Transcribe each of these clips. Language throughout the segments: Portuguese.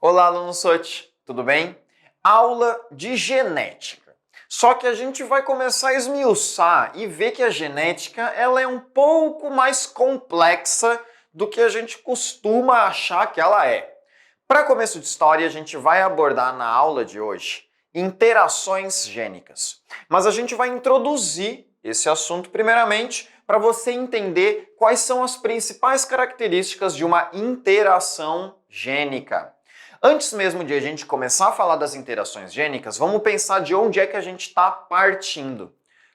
Olá, aluno Sot, tudo bem? Aula de genética. Só que a gente vai começar a esmiuçar e ver que a genética ela é um pouco mais complexa do que a gente costuma achar que ela é. Para começo de história, a gente vai abordar na aula de hoje interações gênicas. Mas a gente vai introduzir esse assunto primeiramente para você entender quais são as principais características de uma interação gênica. Antes mesmo de a gente começar a falar das interações gênicas, vamos pensar de onde é que a gente está partindo.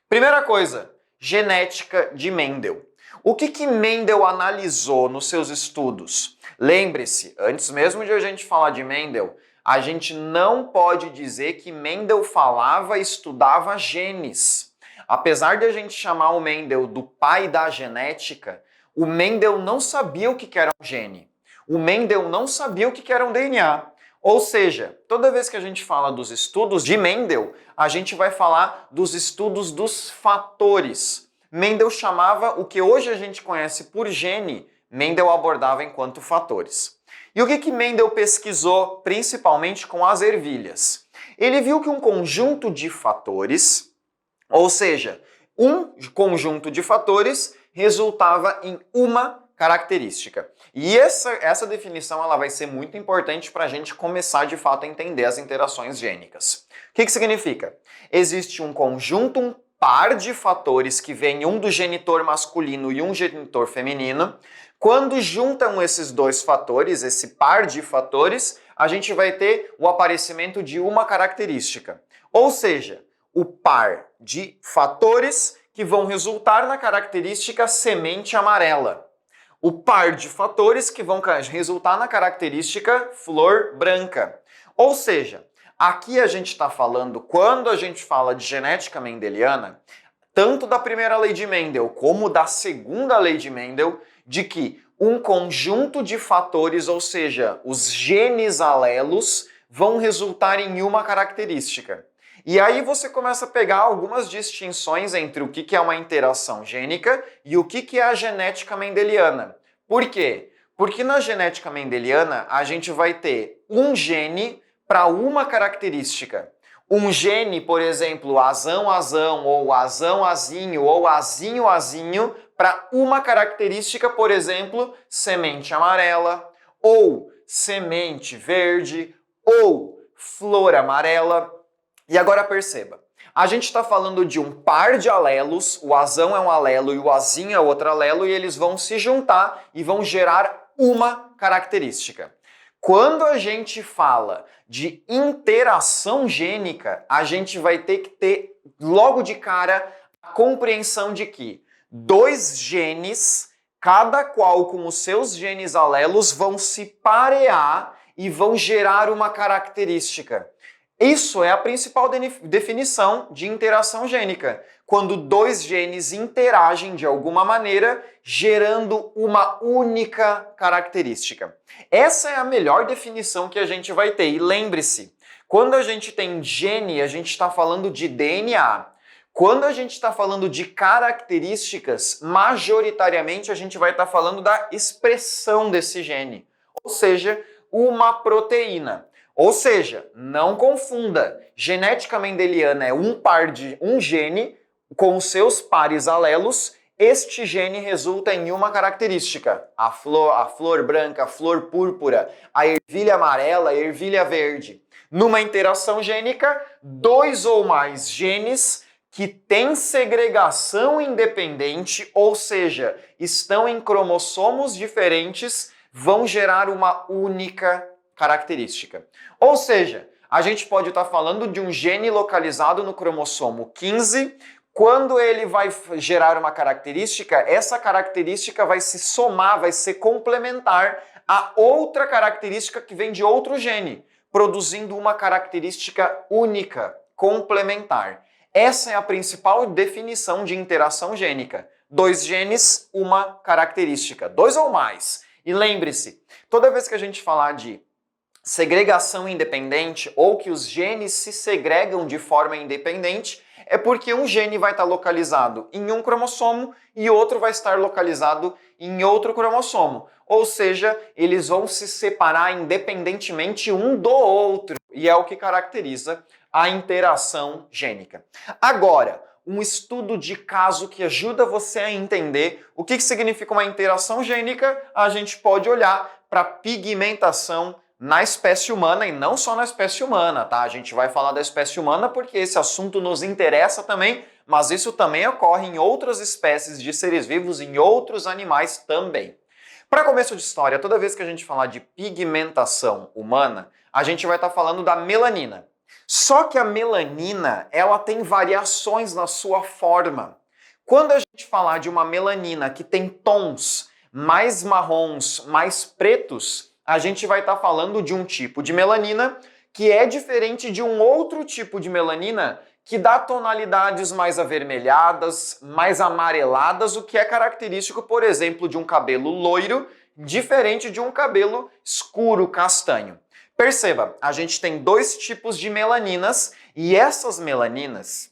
Primeira coisa, genética de Mendel. O que Mendel analisou nos seus estudos? Lembre-se, antes mesmo de a gente falar de Mendel, a gente não pode dizer que Mendel falava e estudava genes. Apesar de a gente chamar o Mendel do pai da genética, o Mendel não sabia o que era um gene. O Mendel não sabia o que era um DNA. Ou seja, toda vez que a gente fala dos estudos de Mendel, a gente vai falar dos estudos dos fatores. Mendel chamava o que hoje a gente conhece por gene, Mendel abordava enquanto fatores. E o que Mendel pesquisou principalmente com as ervilhas? Ele viu que um conjunto de fatores, ou seja, um conjunto de fatores resultava em uma característica. E essa definição ela vai ser muito importante para a gente começar de fato a entender as interações gênicas. O que significa? Existe um conjunto, um par de fatores que vem um do genitor masculino e um genitor feminino. Quando juntam esses dois fatores, esse par de fatores, a gente vai ter o aparecimento de uma característica. Ou seja, o par de fatores que vão resultar na característica semente amarela. O par de fatores que vão resultar na característica flor branca. Ou seja, aqui a gente está falando, quando a gente fala de genética mendeliana, tanto da primeira lei de Mendel como da segunda lei de Mendel, de que um conjunto de fatores, ou seja, os genes alelos, vão resultar em uma característica. E aí você começa a pegar algumas distinções entre o que é uma interação gênica e o que é a genética mendeliana. Por quê? Porque na genética mendeliana a gente vai ter um gene para uma característica. Um gene, por exemplo, azão-azão, ou azão-azinho, ou azinho-azinho, para uma característica, por exemplo, semente amarela, ou semente verde, ou flor amarela. E agora perceba, a gente está falando de um par de alelos, o azão é um alelo e o azinho é outro alelo, e eles vão se juntar e vão gerar uma característica. Quando a gente fala de interação gênica, a gente vai ter que ter logo de cara a compreensão de que dois genes, cada qual com os seus genes alelos, vão se parear e vão gerar uma característica. Isso é a principal definição de interação gênica, quando dois genes interagem de alguma maneira, gerando uma única característica. Essa é a melhor definição que a gente vai ter. E lembre-se, quando a gente tem gene, a gente está falando de DNA. Quando a gente está falando de características, majoritariamente a gente vai estar falando da expressão desse gene, ou seja, uma proteína. Ou seja, não confunda, genética mendeliana é um par de um gene com seus pares alelos, este gene resulta em uma característica, a flor branca, a flor púrpura, a ervilha amarela, a ervilha verde. Numa interação gênica, dois ou mais genes que têm segregação independente, ou seja, estão em cromossomos diferentes, vão gerar uma única característica. Ou seja, a gente pode estar falando de um gene localizado no cromossomo 15, quando ele vai gerar uma característica, essa característica vai se somar, vai ser complementar a outra característica que vem de outro gene, produzindo uma característica única, complementar. Essa é a principal definição de interação gênica. Dois genes, uma característica. Dois ou mais. E lembre-se, toda vez que a gente falar de segregação independente ou que os genes se segregam de forma independente, é porque um gene vai estar localizado em um cromossomo e outro vai estar localizado em outro cromossomo. ou seja, eles vão se separar independentemente um do outro, e é o que caracteriza a interação gênica. Agora, um estudo de caso que ajuda você a entender o que significa uma interação gênica, a gente pode olhar para pigmentação na espécie humana e não só na espécie humana, tá? A gente vai falar da espécie humana porque esse assunto nos interessa também, mas isso também ocorre em outras espécies de seres vivos, em outros animais também. Para começo de história, toda vez que a gente falar de pigmentação humana, a gente vai estar falando da melanina. Só que a melanina, ela tem variações na sua forma. Quando a gente falar de uma melanina que tem tons mais marrons, mais pretos, a gente vai estar falando de um tipo de melanina que é diferente de um outro tipo de melanina que dá tonalidades mais avermelhadas, mais amareladas, o que é característico, por exemplo, de um cabelo loiro, diferente de um cabelo escuro, castanho. Perceba, a gente tem dois tipos de melaninas e essas melaninas,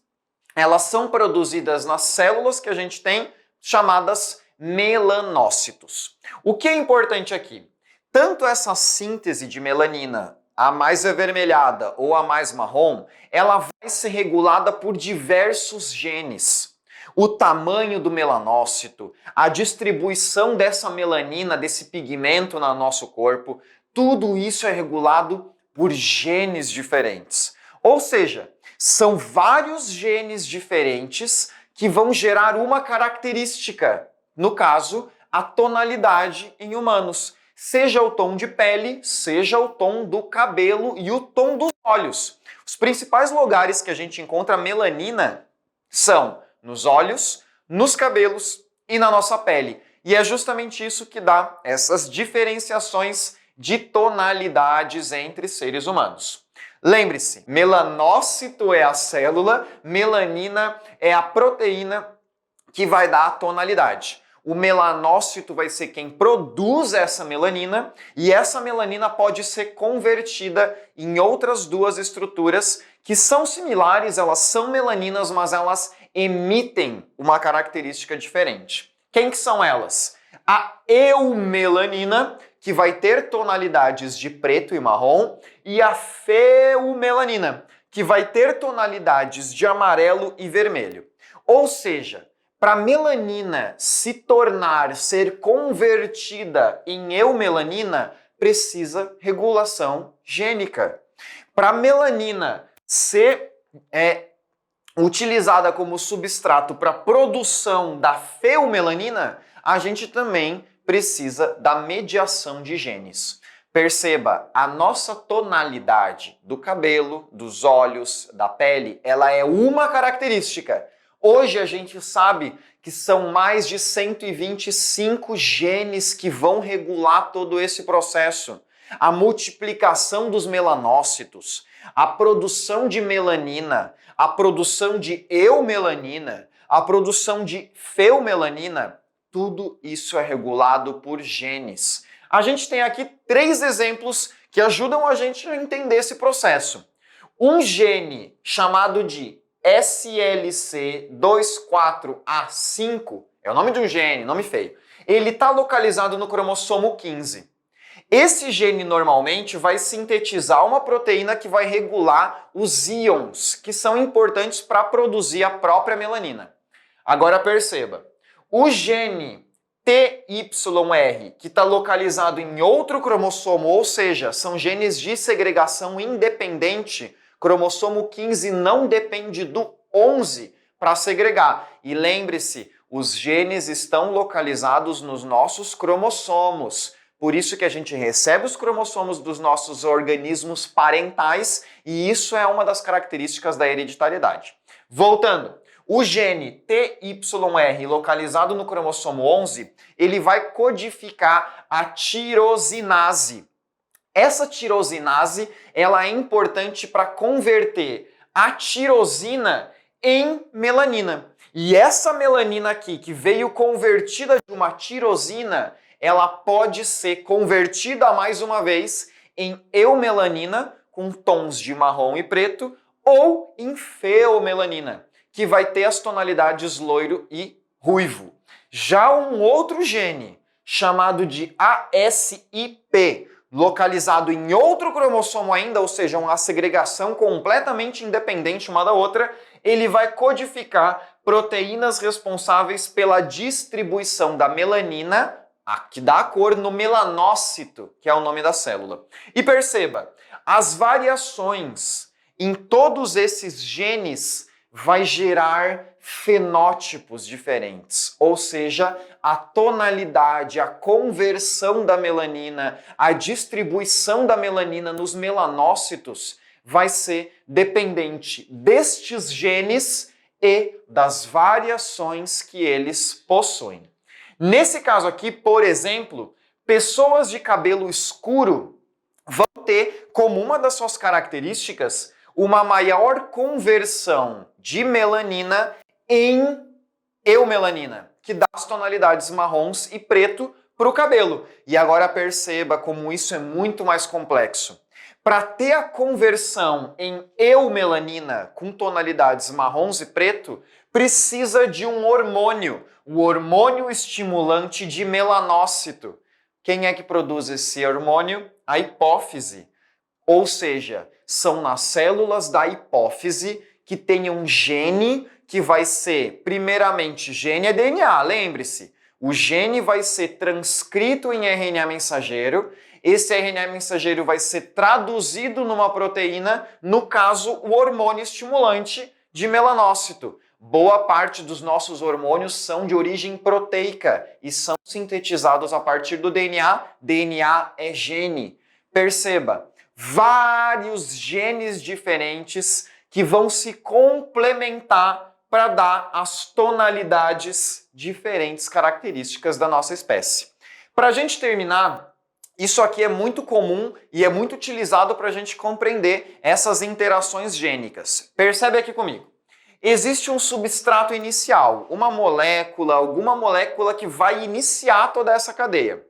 elas são produzidas nas células que a gente tem chamadas melanócitos. O que é importante aqui? Tanto essa síntese de melanina, a mais avermelhada ou a mais marrom, ela vai ser regulada por diversos genes. O tamanho do melanócito, a distribuição dessa melanina, desse pigmento no nosso corpo, tudo isso é regulado por genes diferentes. Ou seja, são vários genes diferentes que vão gerar uma característica, no caso, a tonalidade em humanos. Seja o tom de pele, seja o tom do cabelo e o tom dos olhos. Os principais lugares que a gente encontra melanina são nos olhos, nos cabelos e na nossa pele. E é justamente isso que dá essas diferenciações de tonalidades entre seres humanos. Lembre-se, melanócito é a célula, melanina é a proteína que vai dar a tonalidade. O melanócito vai ser quem produz essa melanina e essa melanina pode ser convertida em outras duas estruturas que são similares, elas são melaninas, mas elas emitem uma característica diferente. Quem que são elas? A eumelanina, que vai ter tonalidades de preto e marrom, e a feumelanina, que vai ter tonalidades de amarelo e vermelho. Ou seja, para a melanina ser convertida em eumelanina, precisa regulação gênica. Para a melanina ser utilizada como substrato para a produção da feumelanina, a gente também precisa da mediação de genes. Perceba, a nossa tonalidade do cabelo, dos olhos, da pele, ela é uma característica. Hoje a gente sabe que são mais de 125 genes que vão regular todo esse processo. A multiplicação dos melanócitos, a produção de melanina, a produção de eumelanina, a produção de feumelanina, tudo isso é regulado por genes. A gente tem aqui 3 exemplos que ajudam a gente a entender esse processo. Um gene chamado de SLC24A5, é o nome de um gene, nome feio. Ele está localizado no cromossomo 15. Esse gene normalmente vai sintetizar uma proteína que vai regular os íons, que são importantes para produzir a própria melanina. Agora perceba, o gene TYR, que está localizado em outro cromossomo, ou seja, são genes de segregação independente, cromossomo 15 não depende do 11 para segregar. E lembre-se, os genes estão localizados nos nossos cromossomos. Por isso que a gente recebe os cromossomos dos nossos organismos parentais e isso é uma das características da hereditariedade. Voltando, o gene TYR localizado no cromossomo 11, ele vai codificar a tirosinase. Essa tirosinase, ela é importante para converter a tirosina em melanina. E essa melanina aqui, que veio convertida de uma tirosina, ela pode ser convertida mais uma vez em eumelanina, com tons de marrom e preto, ou em feumelanina, que vai ter as tonalidades loiro e ruivo. Já um outro gene, chamado de ASIP, localizado em outro cromossomo ainda, ou seja, uma segregação completamente independente uma da outra, ele vai codificar proteínas responsáveis pela distribuição da melanina, a que dá a cor, no melanócito, que é o nome da célula. E perceba, as variações em todos esses genes vai gerar fenótipos diferentes, ou seja, a tonalidade, a conversão da melanina, a distribuição da melanina nos melanócitos vai ser dependente destes genes e das variações que eles possuem. Nesse caso aqui, por exemplo, pessoas de cabelo escuro vão ter como uma das suas características uma maior conversão de melanina em eumelanina, que dá as tonalidades marrons e preto para o cabelo. E agora perceba como isso é muito mais complexo. Para ter a conversão em eumelanina com tonalidades marrons e preto, precisa de um hormônio, o hormônio estimulante de melanócito. Quem é que produz esse hormônio? A hipófise. Ou seja, são nas células da hipófise que tem um gene que vai ser, primeiramente, gene é DNA, lembre-se. O gene vai ser transcrito em RNA mensageiro, esse RNA mensageiro vai ser traduzido numa proteína, no caso, o hormônio estimulante de melanócito. Boa parte dos nossos hormônios são de origem proteica e são sintetizados a partir do DNA. DNA é gene. Perceba, vários genes diferentes que vão se complementar para dar as tonalidades diferentes características da nossa espécie. Para a gente terminar, isso aqui é muito comum e é muito utilizado para a gente compreender essas interações gênicas. Percebe aqui comigo. Existe um substrato inicial, uma molécula, alguma molécula que vai iniciar toda essa cadeia.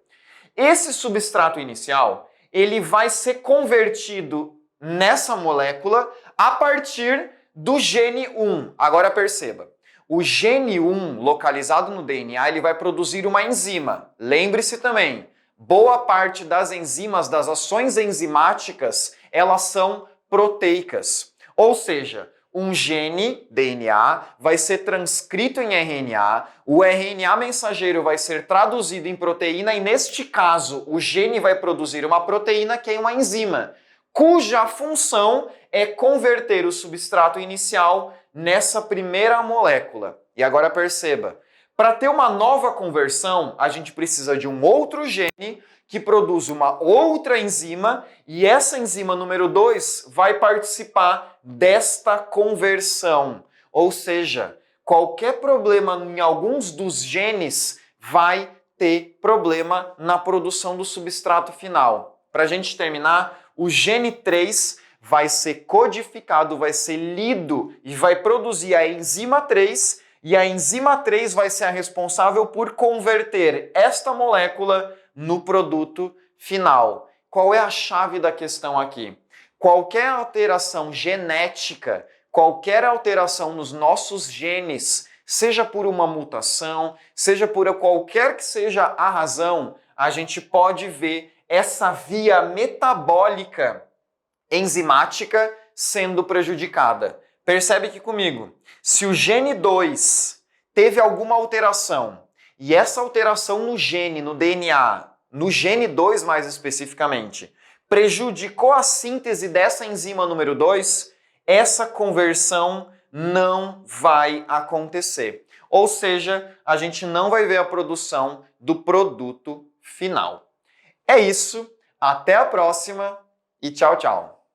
Esse substrato inicial, ele vai ser convertido nessa molécula a partir do gene 1. Agora perceba, o gene 1 localizado no DNA, ele vai produzir uma enzima. Lembre-se também, boa parte das enzimas, das ações enzimáticas, elas são proteicas. Ou seja, um gene, DNA, vai ser transcrito em RNA, o RNA mensageiro vai ser traduzido em proteína e, neste caso, o gene vai produzir uma proteína que é uma enzima, cuja função é converter o substrato inicial nessa primeira molécula. E agora perceba, para ter uma nova conversão, a gente precisa de um outro gene que produz uma outra enzima e essa enzima número 2 vai participar desta conversão. Ou seja, qualquer problema em alguns dos genes vai ter problema na produção do substrato final. Para a gente terminar, o gene 3 vai ser codificado, vai ser lido e vai produzir a enzima 3 e a enzima 3 vai ser a responsável por converter esta molécula no produto final. Qual é a chave da questão aqui? Qualquer alteração genética, qualquer alteração nos nossos genes, seja por uma mutação, seja por qualquer que seja a razão, a gente pode ver essa via metabólica enzimática sendo prejudicada. Percebe que comigo, se o gene 2 teve alguma alteração, e essa alteração no gene, no DNA, no gene 2 mais especificamente, prejudicou a síntese dessa enzima número 2, essa conversão não vai acontecer. Ou seja, a gente não vai ver a produção do produto final. É isso, até a próxima e tchau, tchau!